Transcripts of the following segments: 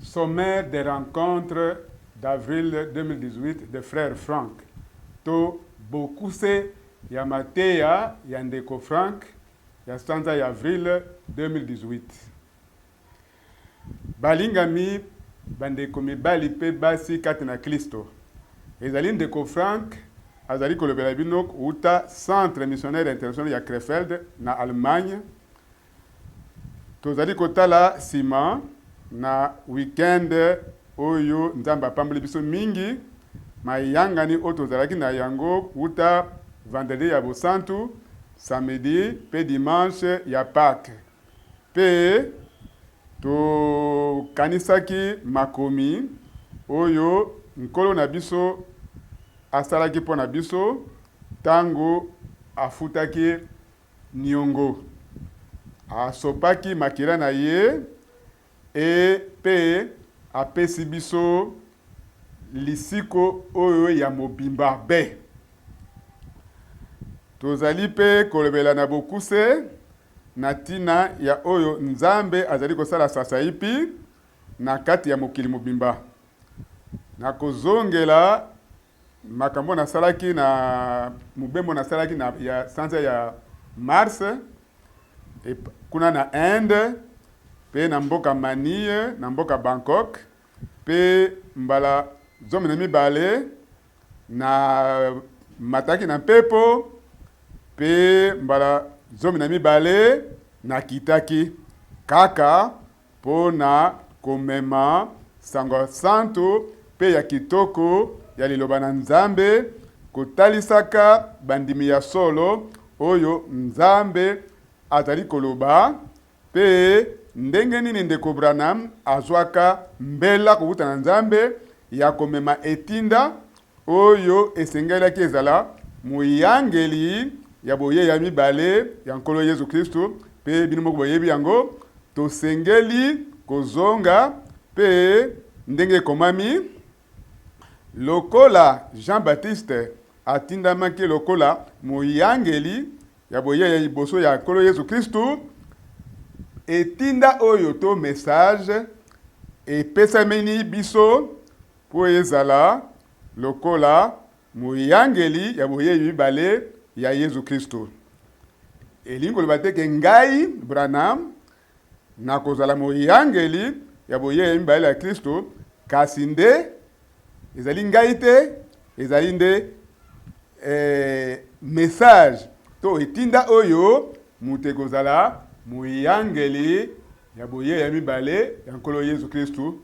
Sommaire des rencontres d'avril 2018 des frères Franck. To Bokuse ya Matea ya Ndeko Franck ya stanza ya avril 2018. Balingami bandeko mibali pe basi kati na Kristo. Ezali Ndeko Franck azali kolobela bino uta Centre Missionnaire International ya Krefeld na Allemagne. Tozali kotala sima na weekend oyo nzamba pambali biso mingi mayangani otozalaki na yango uta vendredi ya bosantu, samedi pe dimanche ya Pâques. Pe to kanisaki makomi oyo nkolo na biso asalaki po na biso tango afutaki niongo. Asopaki makila na ye e pe apesi biso lisiko oyo ya mobimba be. Tozali pe kolobela na bokuse na tina ya oyo nzambe azali kosala sasa ipi na kati ya mokili mobimba. Na kozongela makambo na salaki na mubembo na salaki na ya sanza ya Mars e kuna na Inde pe na mboka Manille na mboka Bangkok pe mbala zomi na mibale na mataki na pepo pe mbala zomi na mibale na kitaki kaka po na komema sango santo pe ya kitoko ya liloba na nzambe kotalisaka bandimi ya solo oyo nzambe azali koloba pe ndenge nini Ndeko Branham azwaka mbela kubuta na nzambe ya komema etinda oyo esengelaki ezala muyangeli ya boye ya mibale ya nkolo Yesu Kristo pe bino moko boyebi yango tosengeli kozonga pe ndenge komami lokola Jean-Baptiste atindamaki lokola muyangeli ya boye ya iboso ya nkolo Yesu Kristo etinda oyo to message epesameni biso po ezala lokola muyangeli ya boye mibale ya Yesu Kristo. Elingi koloba te ke ngai Branham na kozala muyangeli ya boye mibale ya Kristo kasi nde ezali ngai te ezali nde message to etinda oyo mute kozala muyangeli ya boye ya mibale ya nkolo Yesu Kristo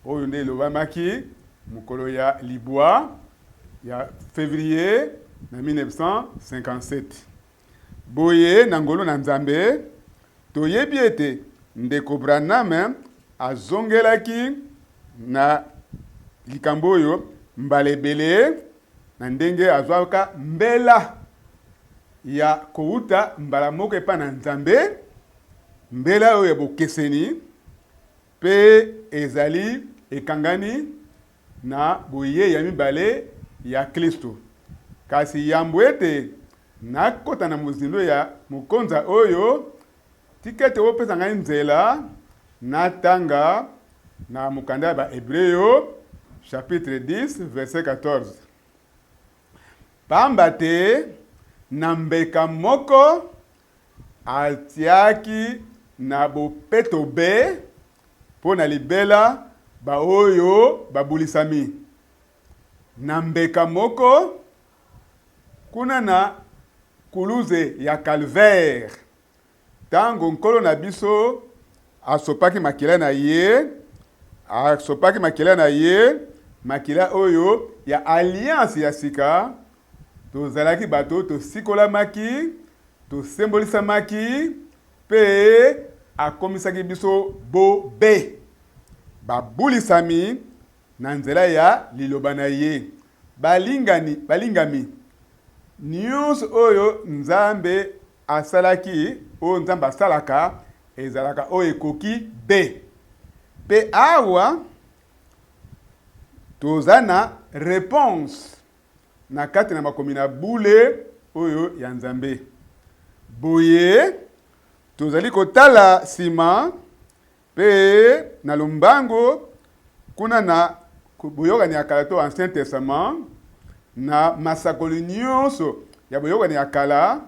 oyo nde elobamaki mukolo ya libwa ya février na 1957. Boye na ngolo na nzambe toyebi ete Ndeko Branham azongelaki na likambo oyo mbalebele na ndenge azwaka mbela ya kouta mbala moko epa na nzambe mbela oyo ya bokeseni pe ezali ekangani na boye ya mibale ya Kristo. Kasi yambo ete nakota na muzindo ya mukonza oyo tikete wopesa ngai nzela natanga na mukanda ba Hebreo chapitre 10 verset 14. Pamba te na mbeka moko atiaki na bopeto be po na libela ba oyo babulisami. Na mbeka moko kuna na kuluze ya calvaire tango nkolo na biso asopaki makila na ye makila oyo ya alliance ya sika tozalaki bato tosikolamaki tosembolisamaki pe akomisaki biso bobe babulisami na nzela ya liloba na ye balingami nyonso oyo nzambe asalaki oyo nzambe asalaka ezalaka oyo ekoki be pe awa toza na réponse na kati na makomi na bule oyo ya nzambe. Boye tozali kotala sima pe na lombango kuna na boyokani ya kala to Ancien Testament na masakoli nyonso ya boyokani ya kala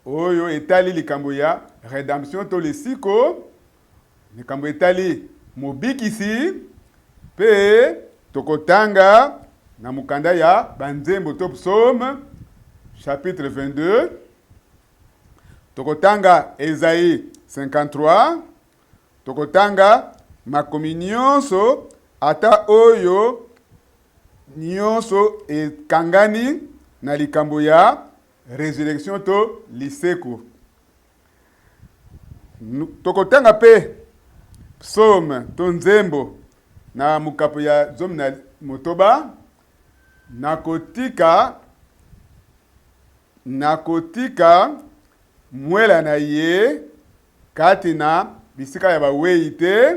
oyo etali likambo ya rédemption to lesiko likambo etali mobikisi pe tokotanga na mukanda ya banzembo to psaume chapitre 22 tokotanga Esaïe 53 tokotanga makomi nyonso ata oyo nyonso ekangani na likambo ya résurrection to liseko. Tokotanga pe psaume to nzembo na mukapo ya zomi na motoba nakotika mwela na ye kati na bisika ya bawei te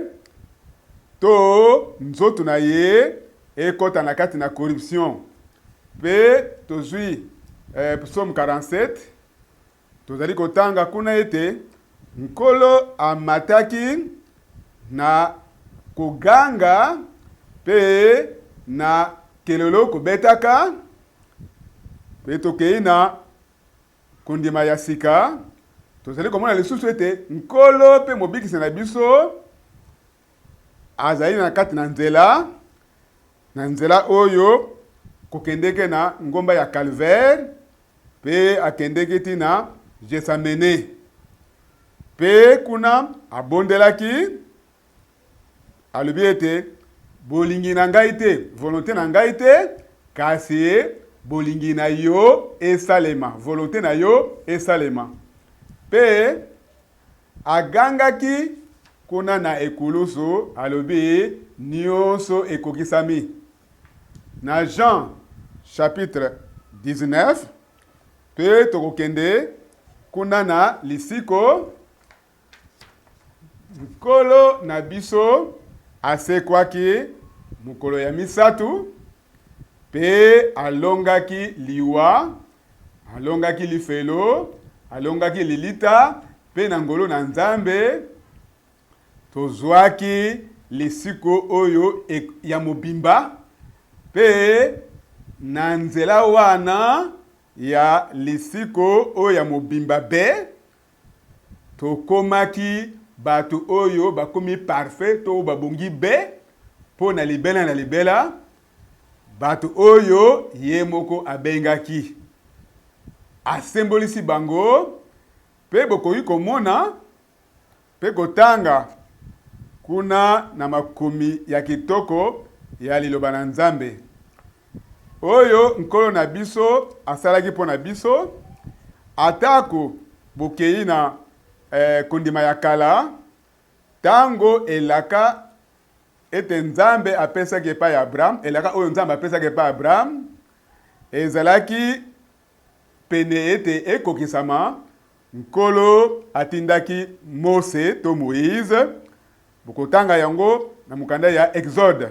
to nzoto na ye ekota na kati na corruption. Pe tozwi psaume 47 tozali kotanga kuna ete nkolo amataki na koganga pe na kelelo kobetaka pe tokei na kondima ya sika tozali komona lisusu ete nkolo pe mobikisi na biso azali na kati na nzela oyo kokendeke na ngomba ya Calvaire pe akendeke tina Getsamene pe kuna abondelaki alobi ete bolingi na ngai te volonté na ngai te kasi bolingi na yo esalema volonté na yo esalema pe agangaki kuna na ekulusu alobi nyonso ekokisami. Na Jean chapitre 19 pe tokokende kuna na lisiko nkolo na biso asekwaki mukolo ya misatu pe alongaki liwa alongaki lifelo alongaki lilita pe na ngolo na Nzambe tozwaki lisiko oyo ya mobimba pe na nzela wana ya lisiko oyo ya mobimba be tokomaki bato oyo bakomi parfait to babongi be po na libela bato oyo ye moko abengaki asembolisi bango pe bokoki komona pe kotanga kuna na makomi ya kitoko ya liloba na Nzambe oyo nkolo na biso asalaki po na biso atako bokei na kondima ya kala tango elaka ete Nzambe apesaki epai ya Abraham elaka oyo Nzambe apesaki epai ya Abraham ezalaki pene ete ekokisama nkolo atindaki Mose to Moïse bokotanga yango na mukanda ya Exode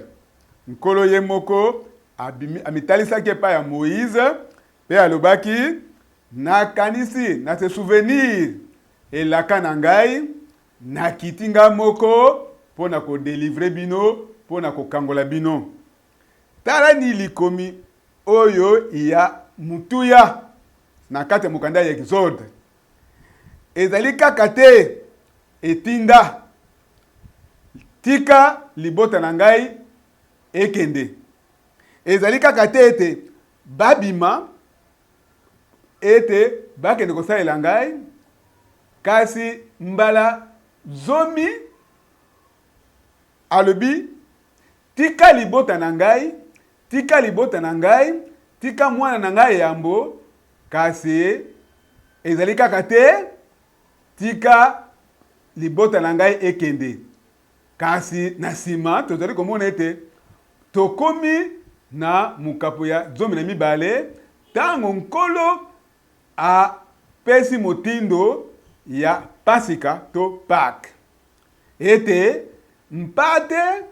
nkolo ye moko amitalisaki epai ya Moïse pe alobaki nakanisi na se souvenir elaka na ngai nakitinga moko pona ko délivrer bino pona ko kangola bino tala ni likomi oyo ya mutuya na kati mukanda ya Exode ezali kaka te etinda tika libota na ngai ekende ezali kaka te ete babima ete bakende kosalela ngai kasi mbala zomi alobi tika libota na ngai tika mwana na ngai yambo kasi ezali kaka te tika libota na ngai ekende kasi na sima tozali komona ete tokomi na mukapo ya 12 tango nkolo apesi motindo ya Pasika to Pâques ete mpate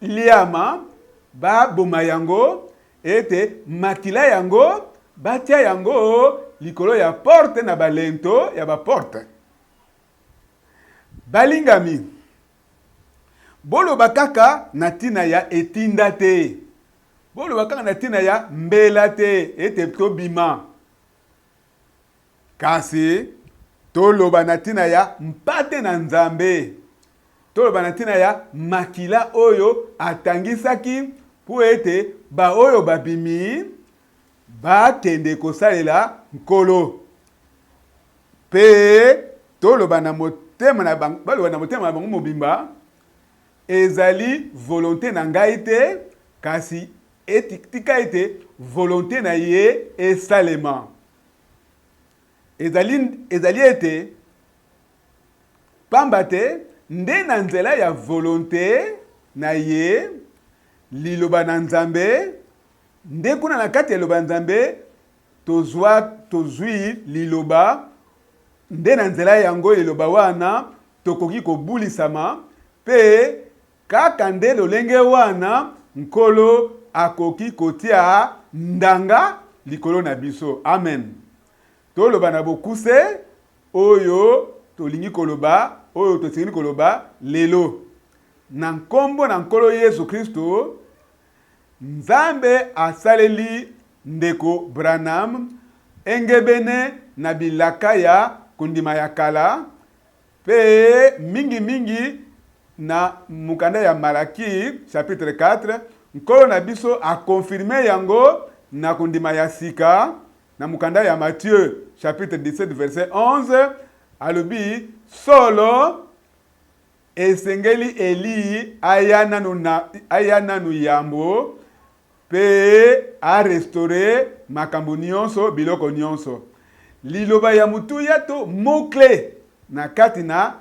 liama baboma yango ete makila yango batia yango likolo ya porte na balento ya baporte balingami boloba kaka na tina ya etinda te. Boloba kaka na tina ya mbela te ete tobima. Kasi toloba na tina ya mpate na Nzambe. Toloba na tina ya makila oyo atangisaki po ete ba oyo babimi bakende kosalela nkolo. Pe toloba na motema na bango, baloba na motema na bango mobimba, ezali volonté na ngai te, kasi tika ete volonté na ye esalema. Ezali ete pamba te nde na nzela ya volonté na ye liloba na Nzambe, nde kuna na kati ya liloba na Nzambe tozwi liloba, nde na nzela yango liloba wana tokoki kobulisama, pe kaka nde lolenge wana nkolo akoki kotia ndanga likolo na biso. Amen. Toloba na bokuse oyo tolingi koloba, oyo tolingi koloba lelo. Na nkombo na nkolo Yesu Kristo, Nzambe asaleli ndeko Branham engebene na bilaka ya kundima ya kala, pe mingi na mukanda ya Malaki chapitre 4, nkolo na biso a confirmé yango na kundima ya sika na mukanda ya Matthieu chapitre 17 verset 11, alobi solo esengeli Eli aya nanu yambo pe a restaurer makambo nyonso biloko nyonso. Liloba ya mutuya to mot-clé na kati na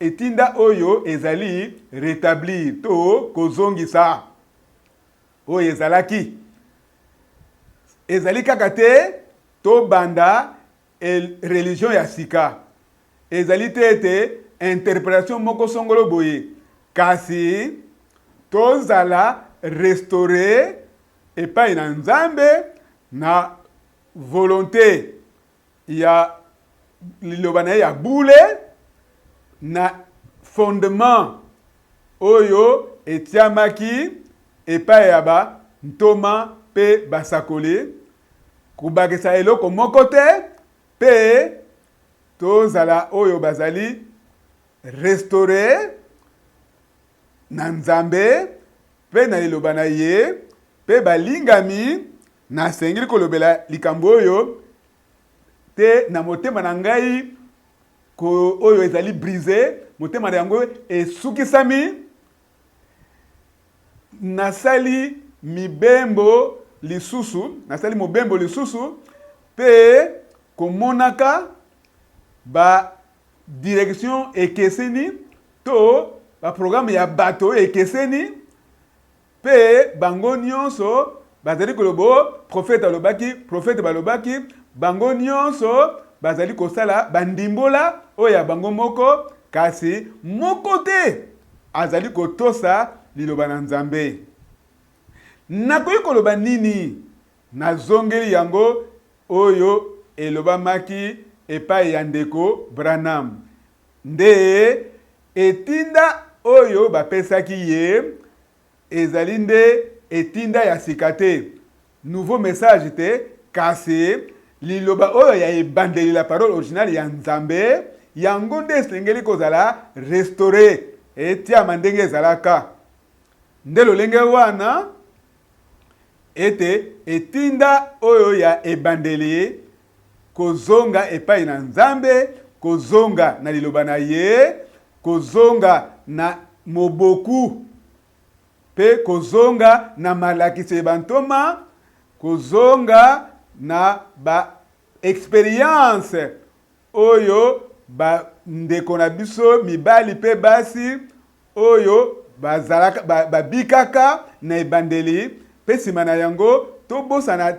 etinda oyo ezali rétablir to kozongisa oyo ezalaki. Ezali kaka te to banda religion ya sika. Ezali te ete interprétation moko songolo boye, kasi tozala restaurer epai na Nzambe na volonté ya liloba na ya bule na fondement oyo etiamaki epai ya ba ntoma pe basakole kubakisa eloko moko te, pe tozala oyo bazali restaurer na Nzambe pe na liloba na ye, pe balingami na sengili kolobela likambo oyo te na motema na ngai ko oyo ezali brisé, motema na yango esukisami, nasali mibembo lisusu pe komonaka ba direction ekeseni to ba programme ya bato ekeseni, pe bango nyonso bazali kolobo prophète balobaki bango nyonso bazali kosala bandimbola oya bango moko, kasi moko te azali kotosa liloba na Nzambe. Nakoki koloba nini? Nazongeli yango oyo elobamaki epai ya ndeko Branham. Nde etinda oyo bapesaki ye ezali nde etinda ya sika te, nouveau message te, kasi liloba oyo ya ebandeli la parole originale ya Nzambe, yango nde esengeli kozala restauré etiama ndenge ezalaka. Nde lolenge wana ete etinda oyo ya ebandeli kozonga epai na Nzambe, kozonga na liloba na ye, kozonga na moboku, pe kozonga na malakisi bantoma, kozonga na ba experience oyo ba ndeko na biso mibali pe basi oyo bazalaka babikaka na ebandeli, pe sima na yango tobosana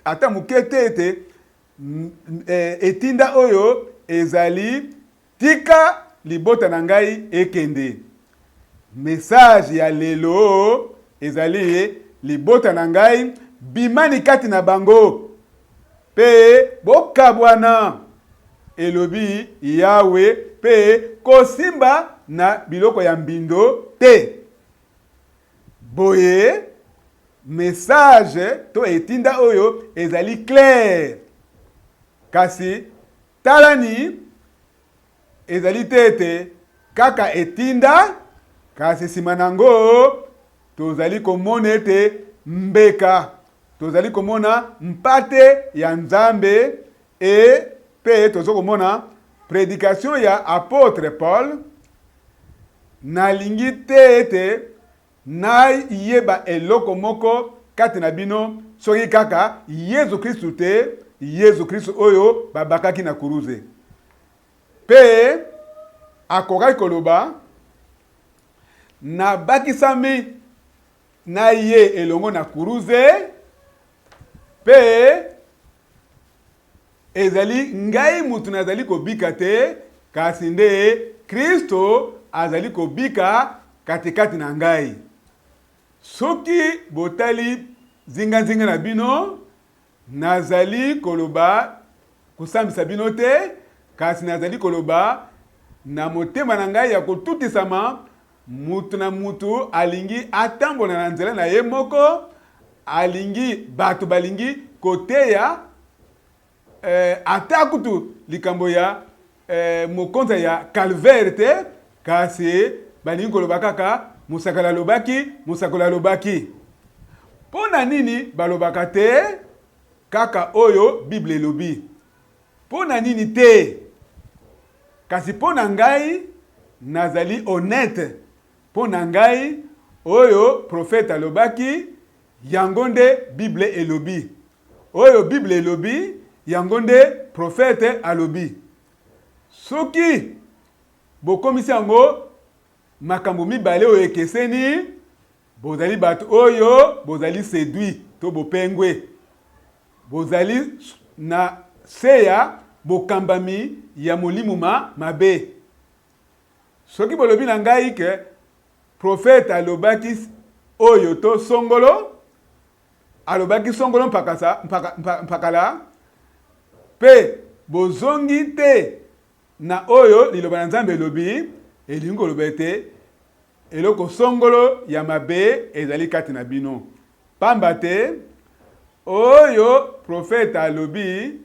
ata muke te ete etinda oyo ezali tika libota na ngai ekende. Message ya lelo ezali libota na ngai bimani kati na bango, pe bokabwana elobi Yawe, pe kosimba na biloko ya mbindo te. Boye message to etinda oyo ezali clair. Kasi talani ezali tete kaka etinda kasi simanango tozali komona ete mbeka tozali komona mpate ya Nzambe pe tozo komona prédication ya apôtre Paul nalingi te ete na yeba eloko moko kati na bino soki kaka Yesu Kristu te Yesu Kristu oyo babakaki na kuruze pe akokaki koloba na bakisami na ye elongo na kuruze pe ezali ngai mutu nazali kobika te kasi nde Kristo azali kobika katikati na ngai. Soki botali zinga na bino nazali koloba kusambisa bino te kasi nazali koloba na motema na ngai ya kotutisama mutu na mutu alingi atambola na nzela na ye moko alingi bato balingi koteya ata kutu likambo ya mokonza ya calvaire te kasi balingi koloba kaka musakala lobaki pona nini balobaka te kaka oyo Bible elobi pona nini te kasi pona ngai nazali honnête pona ngai oyo prophète alobaki yango nde Bible elobi oyo Bible elobi yango nde prophète alobi soki bokomisi yango makambo mibale oyo ekeseni bozali bato oyo bozali séduit to bopengwe bozali na seya bokambami ya molimuma mabe soki bolobi na ngai ke prophète alobaki oyo to songolo alobaki songolo mpakala pe bozongi te na oyo liloba na Nzambe elobi elingi koloba ete eloko songolo ya mabe ezali kati na bino pamba te oyo prophète alobi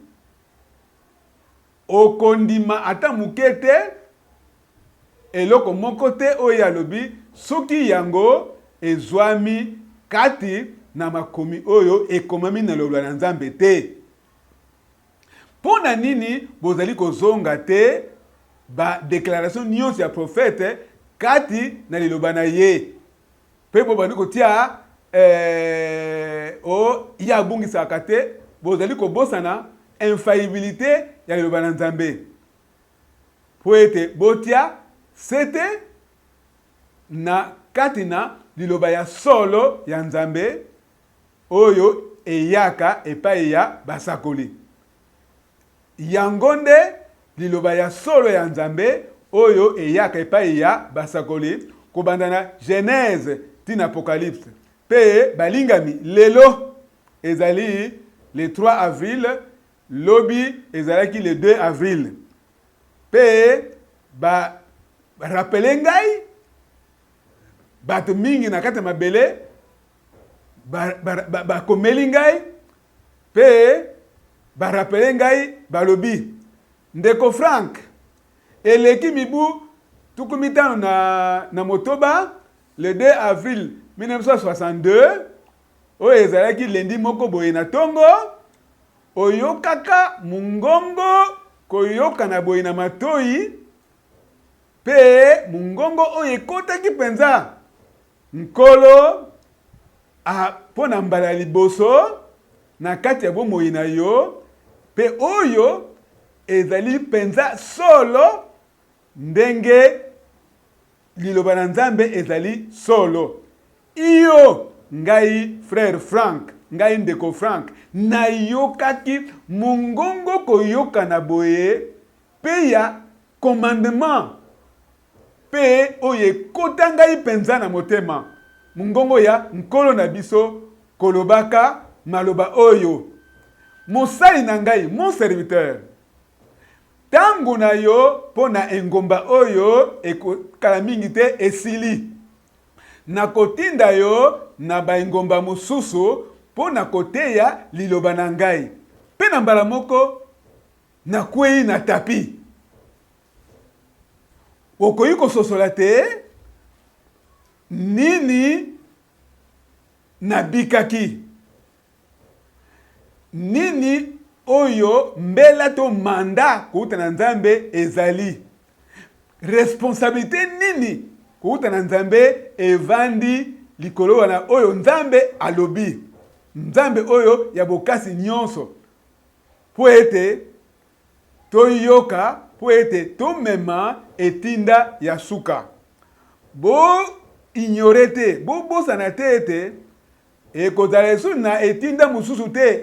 okondima ata muke te eloko moko te oyo alobi soki yango ezwami kati na makomi oyo ekomami na lolwa na Nzambe te. Pona nini bozali kozonga te ba déclaration nyonso ya prophète kati na liloba na ye pe bobandi kotia o ya bungisaka te bozali kobosana infaillibilité ya liloba na Nzambe po ete botia sete na kati na liloba ya solo ya Nzambe oyo eyaka epai ya basakoli yango nde liloba ya solo ya Nzambe oyo eyaka epai ya basakoli kobanda na Genèse tina Apocalypse pe balingami lelo ezali le 3 avril lobi ezalaki le 2 avril pe ba rappele ngai bato mingi na kati mabele ba komeli ngai pe ba rappele ngai balobi ndeko Frank eleki mibu tukumitano na motoba le 2 avril 1962 oyo ezalaki lendi moko boye na tongo oyokaka mungongo koyoka na boye na matoi pe mungongo oyo ekotaki penza nkolo pona mbala liboso na kati ya bomoi na yo pe oyo ezali penza solo ndenge liloba na Nzambe ezali solo iyo ngai frère Frank ngai ndeko Frank na yokaki mungongo koyoka na boye pe ya commandement pe oye kota ngai penza na motema mungongo ya nkolo na biso kolobaka maloba oyo mosali na ngai mon serviteur tangu na yo pona engomba oyo ekokala mingi te esili. Na kotinda yo na baengomba mosusu pona koteya liloba na ngai. Pe na mbala moko na kwei na tapi. Okoyi kososola te nini na bikaki. Nini oyo mbela to manda kuuta na Nzambe ezali. Responsabilité nini kuuta na Nzambe evandi likolo wana oyo Nzambe alobi. Nzambe oyo ya bokasi nyonso. Po ete to yoka, po ete to mema etinda ya suka. Bo ignorete, bo bosana te ete ekozala na etinda mususu te,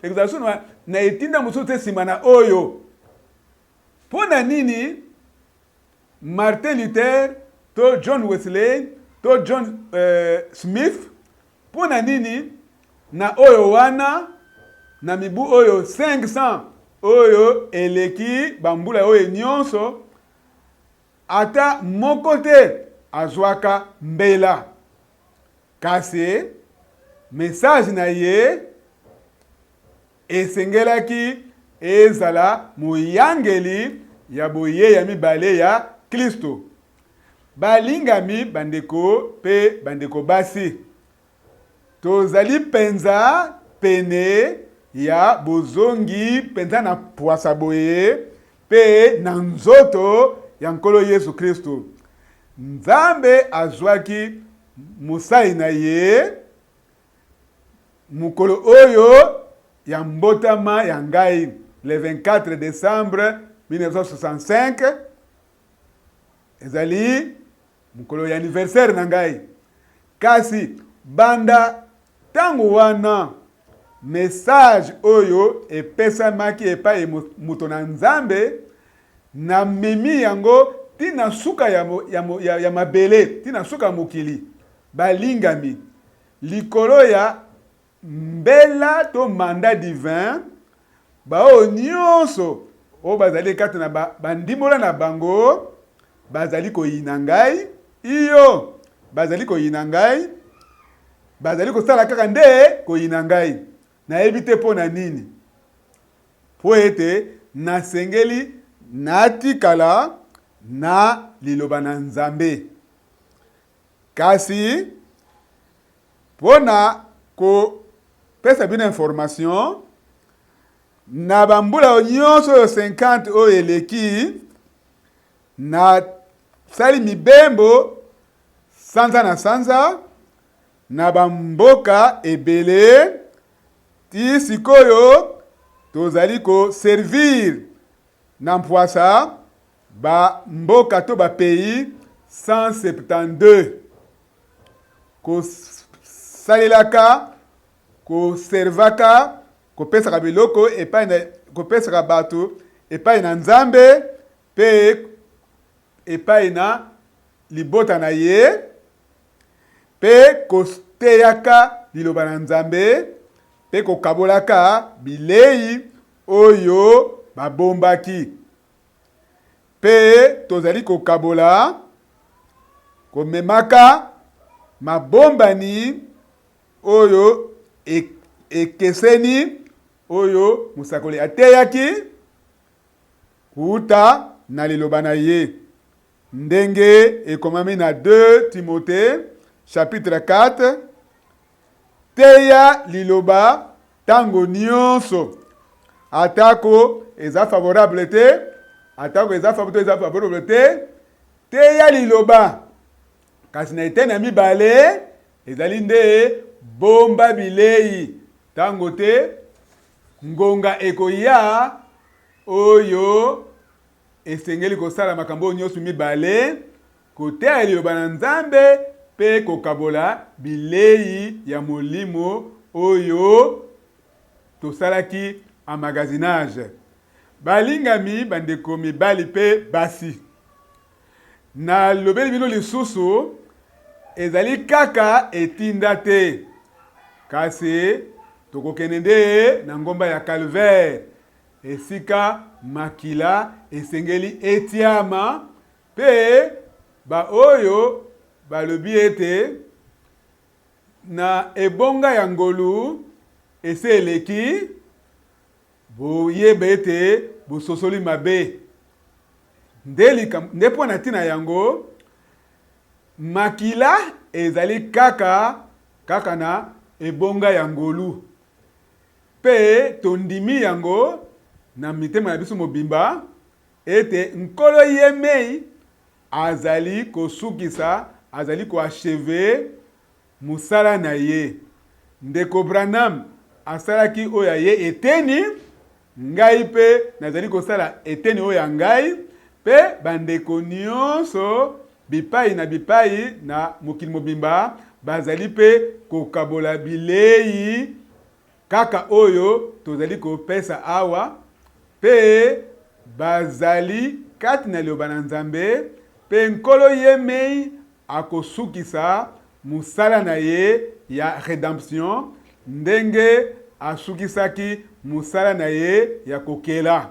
ezala na etinda mususu te sima na oyo. Pona nini Martin Luther, to John Wesley, to John Smith, pona nini na oyo wana, na mibu oyo 500 oyo eleki bambula oyo nyonso, ata moko te azwaka mbela. Kasi message na ye esengelaki ezala moyangeli ya boye ya mibale ya Kristo. Balingami bandeko pe bandeko basi. Tozali penza pene ya bozongi penza na poasa boye pe na nzoto ya nkolo Yesu Kristo. Nzambe azwaki musai na ye mukolo oyo ya mbotama ya ngai le 24 décembre 1965 ezali mukolo ya anniversaire na ngai. Kasi banda tangu wana message oyo epesamaki epai muto na Nzambe na mimi yango tina suka ya mabele, tina suka mokili. Balingami likolo ya mbela to mandat divin bao nyonso o bazali kati na bandimola na bango bazali koyina ngai, iyo bazali koyina ngai, bazali kosala kaka nde koyina ngai. Nayebi te pona nini. Po ete nasengeli natikala na liloba na Nzambe. Kasi pona ko pesa bina information na bambula nyonso yo 50 oyo eleki na sali mibembo sanza na sanza na bamboka ebele ti sikoyo tozali ko servir na mpwasa ba mboka to ba pays 172 ko salelaka ko servaka ko pesaka biloko epai na ko pesaka bato epai na Nzambe pe epai na libota na ye pe ko teyaka liloba na Nzambe pe ko kabolaka bilei oyo babombaki pe tozali ko kabola ko memaka mabombani oyo ekeseni oyo musakoli ateyaki kuta na liloba na ye ndenge ekomami na 2 Timothée chapitre 4 teya liloba tango nyonso atako eza favorable te atako eza favorable te teya liloba kasi na eteni ya mibale ezali nde bomba bilei tango te ngonga ekoya oyo esengeli kosala makambo nyonso mibale koteya liloba na Nzambe pe kokabola bilei ya molimo oyo tosalaki amagazinage. Balingami bandeko mibali pe basi na lobeli bino lisusu ezali kaka etinda te kasi tokokende nde na ngomba ya Calvaire esika makila esengeli etiama pe ba oyo balobi ete na ebonga ya ngolu ese eleki boyeba ete bososoli mabe nde mpo na ntina yango makila ezali kaka na ebonga ya ngolu pe tondimi yango na mitema na biso mobimba ete nkolo ye mei azali kosukisa azali koacheve musala na ye. Ndeko Branham asalaki oyo ye eteni ngai pe nazali kosala eteni oyo ngai pe bandeko nyonso bipai na mokili mobimba bazali pe kokabola bilei kaka oyo tozali kopesa awa pe bazali kati na liloba na Nzambe pe nkolo ye mei akosukisa musala na ye ya redemption ndenge asukisaki musala na ye ya kokela.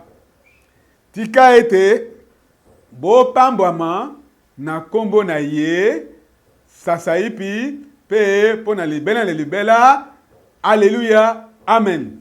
Tika ete bopambwama na kombo na ye sasaipi pe pona libela le libela. Alléluia. Amen.